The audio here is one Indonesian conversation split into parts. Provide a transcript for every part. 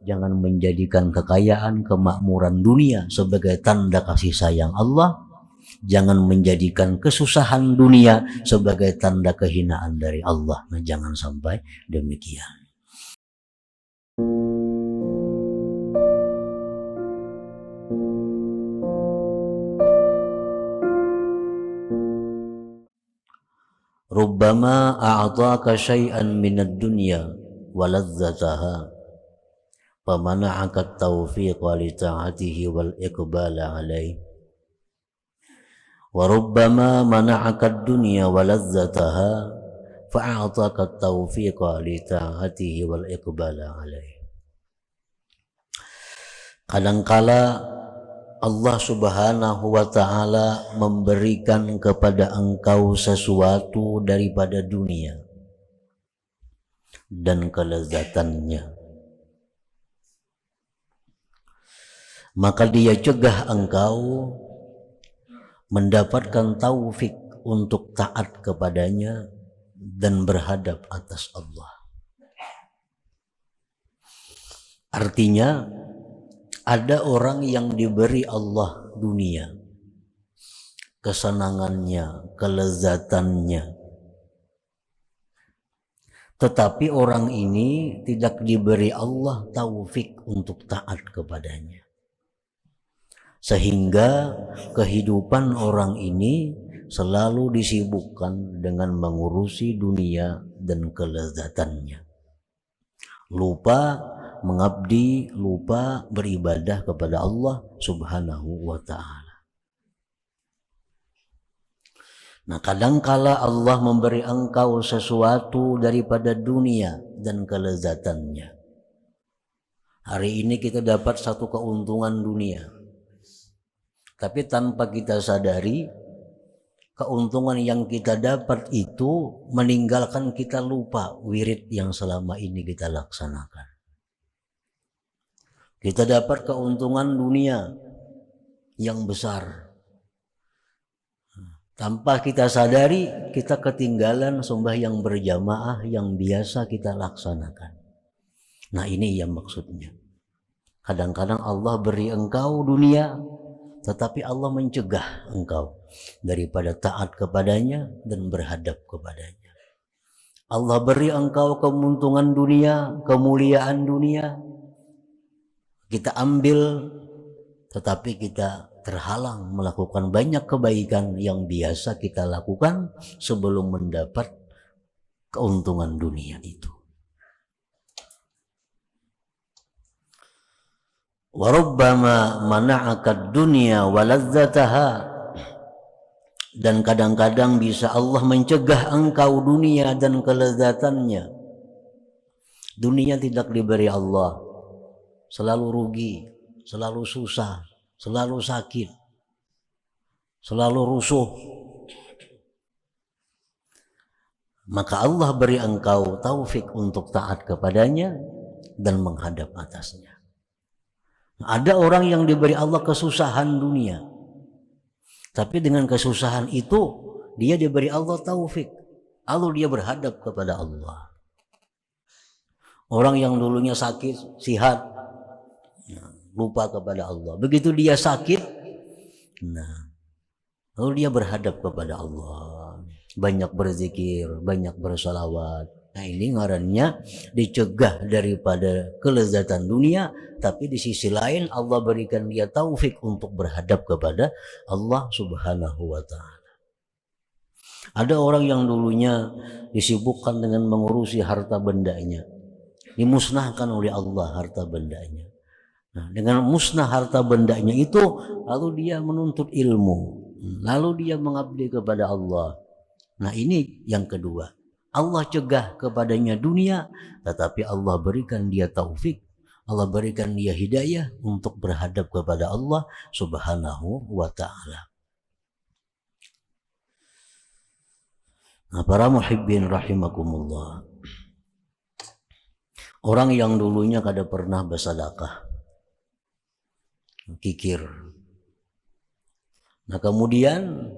Jangan menjadikan kekayaan, kemakmuran dunia sebagai tanda kasih sayang Allah. Jangan menjadikan kesusahan dunia sebagai tanda kehinaan dari Allah. Nah, jangan sampai demikian. Rubbama a'taka syai'an minad dunya wa ladzataha famana'aka at-tawfiqa li ta'atihi wal iqbala 'alaihi wa rubbama mana'aka ad-dunya wa ladzataha fa'ataka at-tawfiqa li ta'atihi wal iqbala 'alaihi. Kadangkala Allah Subhanahu wa ta'ala memberikan kepada engkau sesuatu daripada dunia dan kelezatannya, maka dia cegah engkau mendapatkan taufik untuk taat kepadanya dan berhadap atas Allah. Artinya, ada orang yang diberi Allah dunia, kesenangannya, kelezatannya, tetapi orang ini tidak diberi Allah taufik untuk taat kepadanya, sehingga kehidupan orang ini selalu disibukkan dengan mengurusi dunia dan kelezatannya, lupa mengabdi, lupa beribadah kepada Allah Subhanahu wa ta'ala. Nah, kadangkala Allah memberi engkau sesuatu daripada dunia dan kelezatannya. Hari ini kita dapat satu keuntungan dunia, tapi tanpa kita sadari, keuntungan yang kita dapat itu meninggalkan kita lupa wirid yang selama ini kita laksanakan. Kita dapat keuntungan dunia yang besar. Tanpa kita sadari, kita ketinggalan sembahyang berjamaah yang biasa kita laksanakan. Nah, ini yang maksudnya. Kadang-kadang Allah beri engkau dunia, tetapi Allah mencegah engkau daripada taat kepadanya dan berhadap kepadanya. Allah beri engkau keuntungan dunia, kemuliaan dunia, kita ambil, tetapi kita terhalang melakukan banyak kebaikan yang biasa kita lakukan sebelum mendapat keuntungan dunia itu. Wa rubbama mana'aka ad-dunya wa ladzataha, dan kadang-kadang bisa Allah mencegah engkau dunia dan kelezatannya. Dunia tidak diberi Allah, selalu rugi, selalu susah, selalu sakit, selalu rusuh. Maka Allah beri engkau taufik untuk taat kepadanya dan menghadap atasnya. Ada orang yang diberi Allah kesusahan dunia, tapi dengan kesusahan itu dia diberi Allah taufik, lalu dia berhadap kepada Allah. Orang yang dulunya sakit, sihat, lupa kepada Allah. Begitu dia sakit, nah, lalu dia berhadap kepada Allah, banyak berzikir, banyak bersalawat. Nah, ini ngarannya dicegah daripada kelezatan dunia, tapi di sisi lain Allah berikan dia taufik untuk berhadap kepada Allah Subhanahu wa ta'ala. Ada orang yang dulunya disibukkan dengan mengurusi harta bendanya, dimusnahkan oleh Allah harta bendanya. Nah, dengan musnah harta bendanya itu, lalu dia menuntut ilmu, lalu dia mengabdi kepada Allah. Nah, ini yang kedua. Allah cegah kepadanya dunia, tetapi Allah berikan dia taufik, Allah berikan dia hidayah untuk berhadap kepada Allah Subhanahu wa ta'ala. Nah, para muhibbin rahimakumullah, orang yang dulunya kada pernah bersedekah, kikir, nah kemudian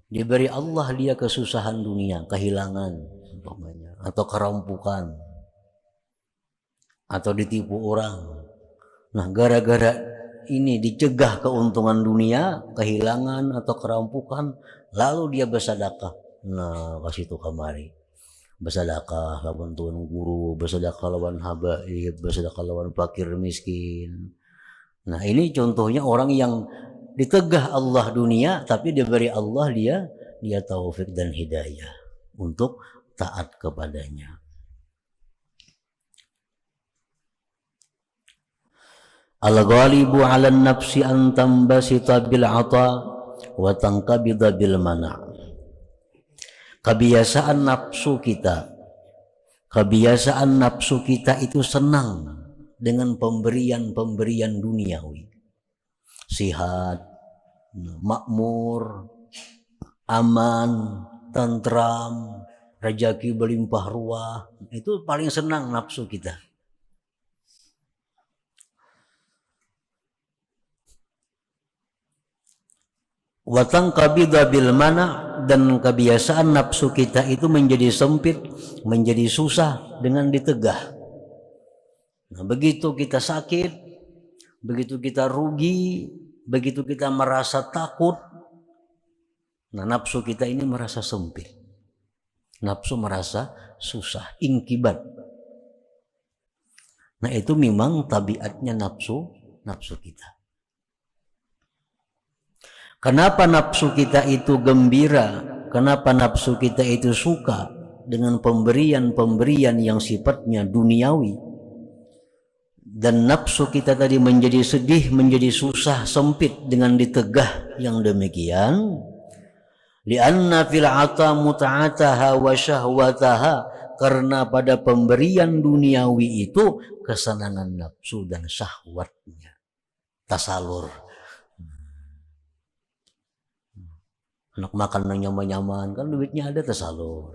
diberi Allah dia kesusahan dunia, kehilangan umpamanya, atau kerampukan. atau ditipu orang. Nah, gara-gara ini dicegah keuntungan dunia, kehilangan atau kerampukan, lalu dia bersedekah. Nah, kasih itu kamari. Bersedekah lawan tuan guru, bersedekah lawan habaib, bersedekah lawan fakir miskin. Nah, ini contohnya orang yang ditegah Allah dunia, tapi diberi Allah dia taufik dan hidayah untuk taat kepadanya. Al-ghalibu 'ala an-nafsi an tambasita bil 'ata wa tanqabida bil mana'. Kebiasaan nafsu kita itu senang dengan pemberian duniawi. Sihat, makmur, aman, tentram, rezeki berlimpah ruah, itu paling senang nafsu kita. Watang kabida bil mana, dan kebiasaan nafsu kita itu menjadi sempit, menjadi susah dengan ditegah. Nah, begitu kita sakit, begitu kita rugi, begitu kita merasa takut, nah nafsu kita ini merasa sempit, nafsu merasa susah, ingkibat. Nah, itu memang tabiatnya nafsu kita. Kenapa nafsu kita itu gembira? Kenapa nafsu kita itu suka dengan pemberian yang sifatnya duniawi? Dan nafsu kita tadi menjadi sedih, menjadi susah, sempit dengan ditegah yang demikian. Li'anna fil 'ata muta'ataha wa syahwataha, karena pada pemberian duniawi itu kesenangan nafsu dan syahwatnya, tasalur. Anak makan nang nyaman-nyaman, kan duitnya ada, tasalur.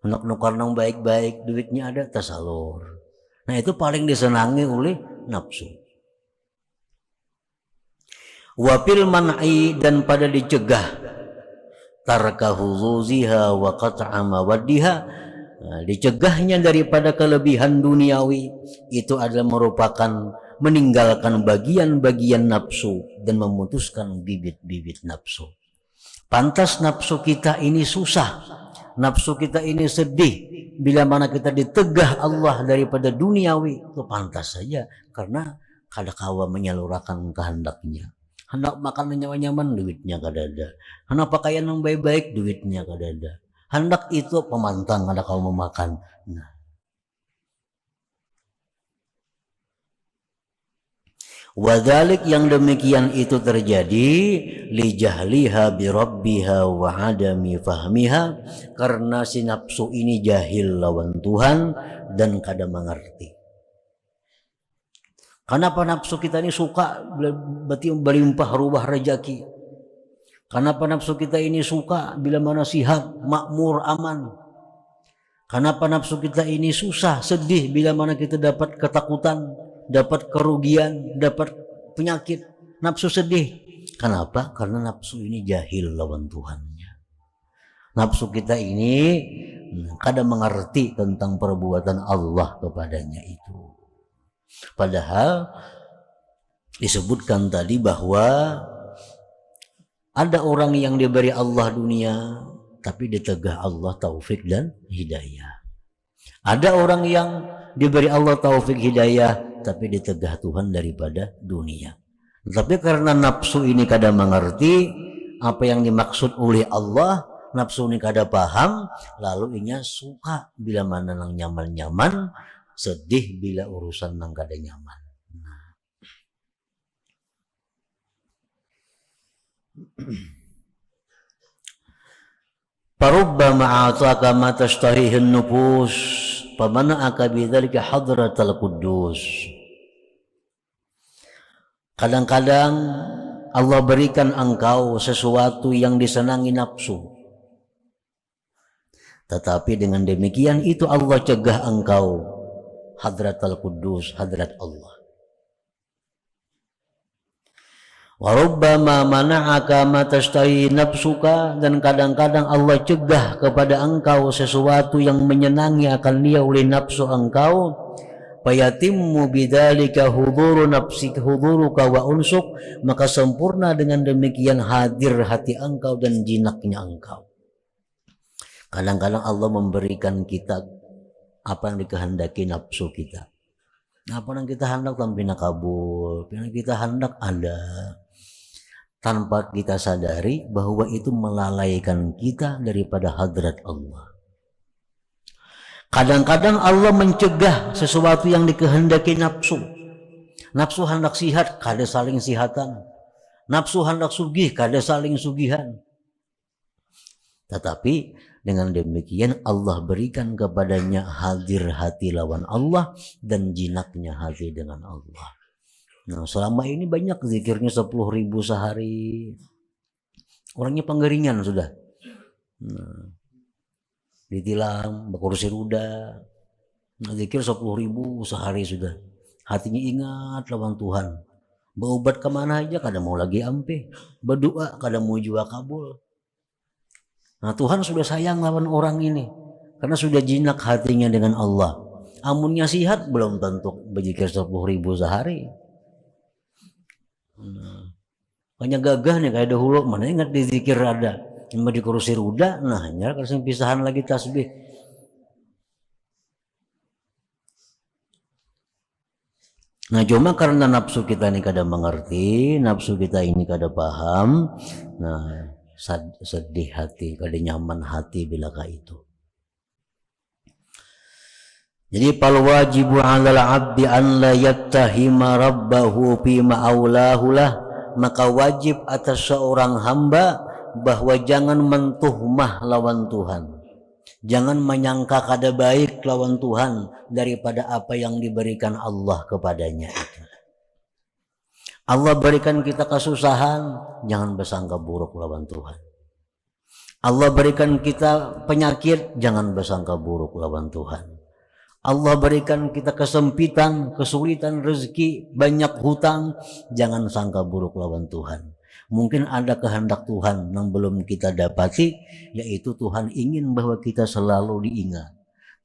Anak nukar nang baik-baik, duitnya ada, tasalur. Nah, itu paling disenangi oleh nafsu. Wafil man'i, dan pada dicegah, tarkahu zuziha wa qat'a mawaddiha. Nah, dicegahnya daripada kelebihan duniawi itu adalah merupakan meninggalkan bagian-bagian nafsu dan memutuskan bibit-bibit nafsu. Pantas nafsu kita ini susah, nafsu kita ini sedih bila mana kita ditegah Allah daripada duniawi, itu pantas saja, karena kadakawa menyalurkan kehendaknya. Hendak makan nyaman-nyaman, duitnya kadada. Hendak pakaian yang baik-baik, duitnya kadada. Hendak itu pemantang kadakawa memakan. Nah, wadhalik, yang demikian itu terjadi li jahliha bi rabbiha wa adami fahmiha, karena si nafsu ini jahil lawan Tuhan dan kada mengerti. Kenapa nafsu kita ini suka berarti berlimpah ruah rezeki? Kenapa nafsu kita ini suka bila mana sihat, makmur, aman? Kenapa nafsu kita ini susah, sedih bila mana kita dapat ketakutan, dapat kerugian, dapat penyakit? Nafsu sedih. Kenapa? Karena nafsu ini jahil lawan Tuhannya. Nafsu kita ini kadang mengerti tentang perbuatan Allah kepadanya itu. Padahal disebutkan tadi bahwa ada orang yang diberi Allah dunia, tapi ditegah Allah taufik dan hidayah. Ada orang yang diberi Allah taufik hidayah, tapi ditegah Tuhan daripada dunia. Tapi karena nafsu ini kada mengerti apa yang dimaksud oleh Allah, nafsu ini kada paham, lalu inya suka bila mana nang nyaman-nyaman, sedih bila urusan nang kada nyaman. Farubbama a'taka ma tashtahihi an-nufus famana'aka bidzalika hadratal quddus. Kadang-kadang Allah berikan engkau sesuatu yang disenangi nafsu, tetapi dengan demikian itu Allah cegah engkau hadratal quddus, hadrat Allah. Warubbama mana'aka ma tashtahi nafsuka, dan kadang-kadang Allah cegah kepada engkau sesuatu yang menyenangi akan dia oleh nafsu engkau, fayatimmu bidzalika huduru nafsika huduruka wa unsuk, maka sempurna dengan demikian hadir hati engkau dan jinaknya engkau. Kadang-kadang Allah memberikan kita apa yang dikehendaki nafsu kita. Apa yang kita hendak tampina kabul, yang kita hendak ada, tanpa kita sadari bahwa itu melalaikan kita daripada hadrat Allah. Kadang-kadang Allah mencegah sesuatu yang dikehendaki nafsu. Nafsu hendak sihat, kada saling sihatan. Nafsu hendak sugih, kada saling sugihan. Tetapi dengan demikian Allah berikan kepadanya hadir hati lawan Allah dan jinaknya hati dengan Allah. Nah, selama ini banyak zikirnya 10.000 sehari. Orangnya penggeringan sudah. Nah, ditilang, berkursi roda, zikir 10.000 sehari sudah. Hatinya ingat lawan Tuhan. Berobat kemana aja, kadang mau lagi ampe. Berdoa, kadang mau juga kabul. Nah, Tuhan sudah sayang lawan orang ini. Karena sudah jinak hatinya dengan Allah. Amunnya sihat, belum tentu berzikir 10.000 sehari. Nah, banyak gagah nih kayak dahulu, mana ingat di zikir ada. Cuma di kursi roda, nah hanya kasih pisahan lagi tasbih. Nah, cuma karena nafsu kita ini kada mengerti, nafsu kita ini kada paham, nah sedih hati, kada nyaman hati bilakah itu. Jadi fal wajibu 'alal 'abdi an la yattahima rabbahu fi ma'aulahu lah, maka wajib atas seorang hamba bahwa jangan mentuhmah lawan Tuhan. Jangan menyangka kada baik lawan Tuhan daripada apa yang diberikan Allah kepadanya itu. Allah berikan kita kesusahan, jangan bersangka buruk lawan Tuhan. Allah berikan kita penyakit, jangan bersangka buruk lawan Tuhan. Allah berikan kita kesempitan, kesulitan rezeki, banyak hutang, jangan sangka buruk lawan Tuhan. Mungkin ada kehendak Tuhan yang belum kita dapati, yaitu Tuhan ingin bahwa kita selalu diingat.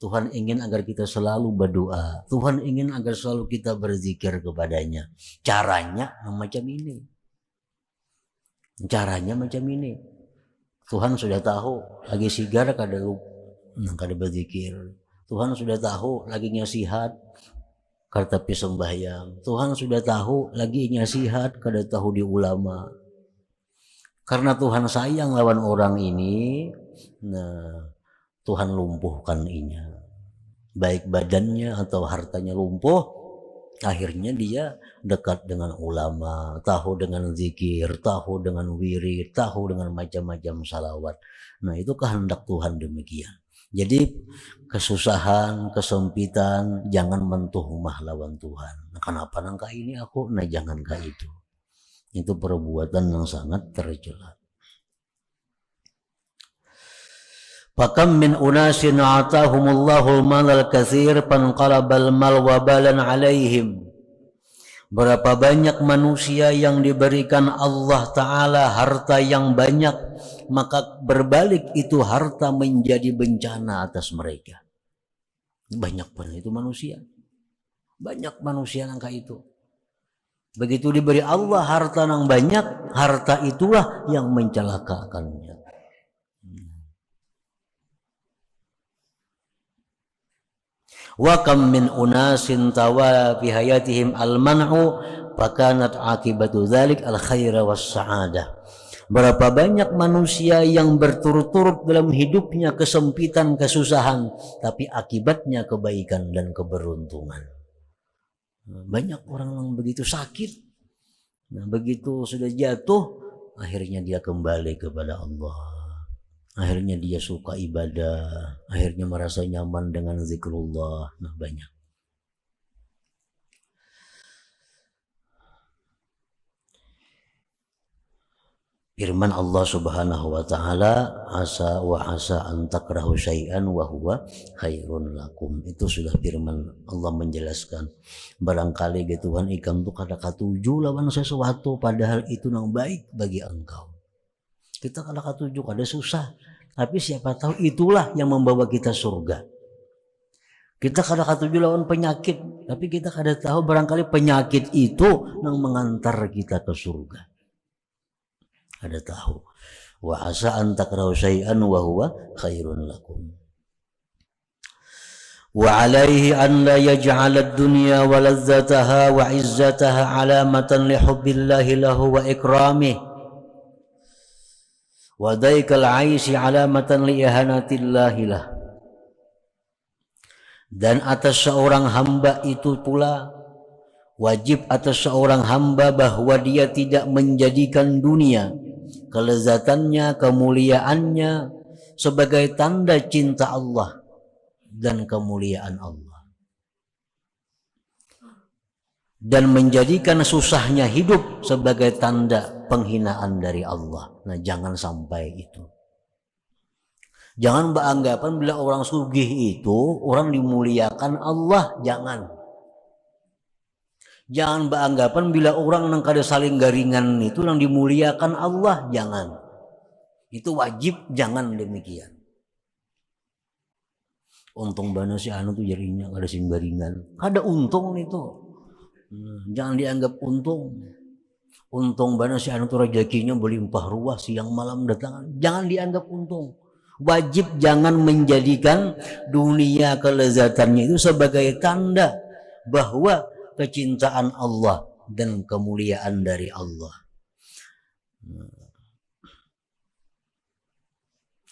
Tuhan ingin agar kita selalu berdoa. Tuhan ingin agar selalu kita berzikir kepadanya. Caranya macam ini. Caranya macam ini. Tuhan sudah tahu lagi sigar kada berzikir. Tuhan sudah tahu lagi nyasihat kada tapi sembahyang. Tuhan sudah tahu lagi nyasihat kada tahu di ulama. Karena Tuhan sayang lawan orang ini, nah Tuhan lumpuhkan inya. Baik badannya atau hartanya lumpuh, akhirnya dia dekat dengan ulama, tahu dengan zikir, tahu dengan wirid, tahu dengan macam-macam salawat. Nah, itu kehendak Tuhan demikian. Jadi kesusahan, kesempitan, jangan mentuhmah lawan Tuhan. Nah, kenapa nangka ini aku? Nah, jangan kayak itu. Itu perbuatan yang sangat tercela. Fakam min unasin atahumullahu al-mal al-katsir fanqalabal mal wabalan alaihim. Berapa banyak manusia yang diberikan Allah Ta'ala harta yang banyak, maka berbalik itu harta menjadi bencana atas mereka. Banyak pun itu manusia. Banyak manusia yang kayak itu. Begitu diberi Allah harta yang banyak, harta itulah yang mencelakakannya. Wa kam min unasin tawa fi hayatihim al-man'u fakanat akibatu dzalik al-khaira was-sa'adah. Berapa banyak manusia yang berturut-turut dalam hidupnya kesempitan, kesusahan, tapi akibatnya kebaikan dan keberuntungan. Banyak orang yang begitu sakit, nah begitu sudah jatuh, akhirnya dia kembali kepada Allah. Akhirnya dia suka ibadah, akhirnya merasa nyaman dengan zikrullah. Nah, banyak. Firman Allah Subhanahu wa taala, asa an takrahu syai'an wa huwa khairun lakum. Itu sudah firman Allah menjelaskan. Barangkali Tuhan ikam tu kada katuju lawan sesuatu padahal itu yang baik bagi engkau. Kita kada katuju, kada susah, tapi siapa tahu itulah yang membawa kita surga. Kita kada katuju lawan penyakit, tapi kita kada tahu barangkali penyakit itu yang mengantar kita ke surga. Kada tahu. Wa asa an takrahu syai'an wa huwa khairun lakum. Wa alaihi an la yaj'ala ad-dunya wa lazzataha wa 'izzataha 'alamatan li hubbillahi lahu wa ikramih. Wa daikal 'aishi 'alamatan li ihanatillahi lah. Dan atas seorang hamba itu pula wajib atas seorang hamba bahwa dia tidak menjadikan dunia, kelezatannya, kemuliaannya sebagai tanda cinta Allah dan kemuliaan Allah, dan menjadikan susahnya hidup sebagai tanda penghinaan dari Allah. Nah, jangan sampai itu. Jangan beranggapan bila orang sugih itu orang dimuliakan Allah, jangan. Jangan beranggapan bila orang nang kada saling garingan itu nang dimuliakan Allah, jangan. Itu wajib, jangan demikian. Untung bana si anu tuh jarinya kada sing garingan. Kada untung itu. Jangan dianggap untung. Untung bana si anu tuh rezekinya berlimpah ruah siang malam datang. Jangan dianggap untung. Wajib jangan menjadikan dunia kelezatannya itu sebagai tanda bahwa kecintaan Allah dan kemuliaan dari Allah.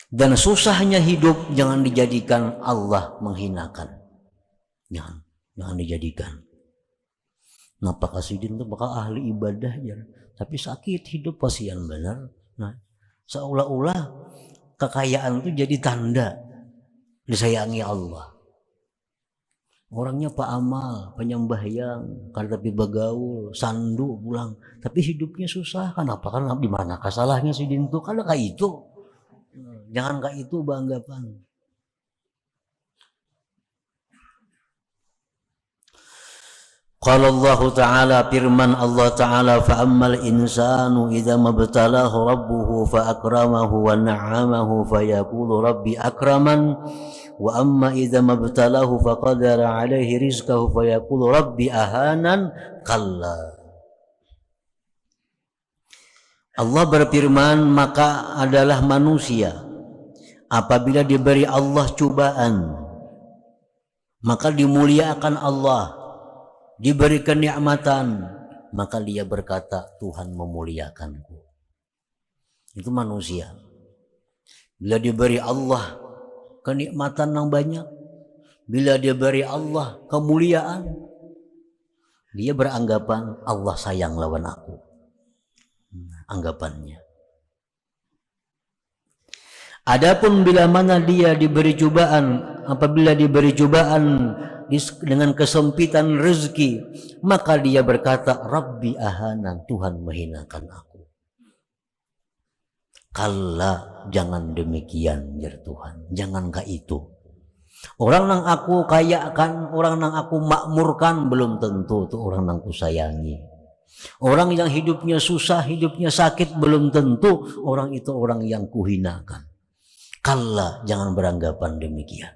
Dan susahnya hidup jangan dijadikan Allah menghinakan. Jangan dijadikan. Napa kasidin itu bakal ahli ibadah ya, tapi sakit hidup pasian benar. Nah, seolah-olah kekayaan itu jadi tanda disayangi Allah. Orangnya pak amal, penyembahyang, tapi bagaul, sandu pulang, tapi hidupnya susah. Kenapa? Karena di mana kasalahnya si dintu? Karena kayak itu. Jangan kayak itu banggapan. Qala Allah Ta'ala, firman Allah Ta'ala, fa ammal insanu idza mabtalahu rabbuhu fa akramahu wa na'amahu fa yaqulu rabbi akraman wa amma idza mabtalahu fa qadara alaihi rizqahu fa yaqulu rabbi ahanan. Kalla. Allah berfirman, maka adalah manusia apabila diberi Allah cobaan maka dimuliakan Allah, diberi kenikmatan, maka dia berkata Tuhan memuliakanku. Itu manusia. Bila diberi Allah kenikmatan yang banyak, bila diberi Allah kemuliaan, dia beranggapan Allah sayang lawan aku. Anggapannya. Adapun bila mana dia diberi cobaan, apabila diberi cobaan dengan kesempitan rezeki, maka dia berkata Rabbi ahanan, Tuhan menghinakan aku. Kalla, jangan demikian ya Tuhan, jangankah itu. Orang yang aku kayakan, orang yang aku makmurkan belum tentu itu orang yang aku sayangi. Orang yang hidupnya susah, hidupnya sakit belum tentu orang itu orang yang kuhinakan. Kalla, jangan beranggapan demikian.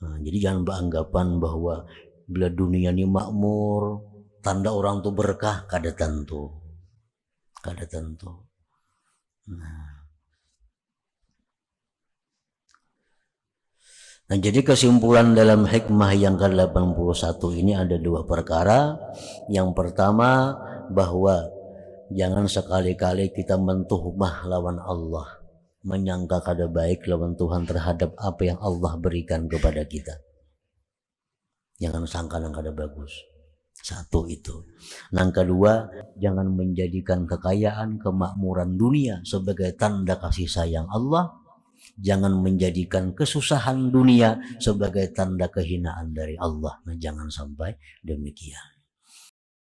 Nah, jadi jangan beranggapan bahwa bila dunia ini makmur, tanda orang itu berkah, kada tentu. Kada tentu. Nah, jadi kesimpulan dalam hikmah yang ke-81 ini ada dua perkara. Yang pertama, bahwa jangan sekali-kali kita mentuhmah lawan Allah, menyangka kada baik lawan Tuhan terhadap apa yang Allah berikan kepada kita. Jangan sangka yang kada bagus. Satu itu. Yang kedua, jangan menjadikan kekayaan, kemakmuran dunia sebagai tanda kasih sayang Allah. Jangan menjadikan kesusahan dunia sebagai tanda kehinaan dari Allah. Nah, jangan sampai demikian.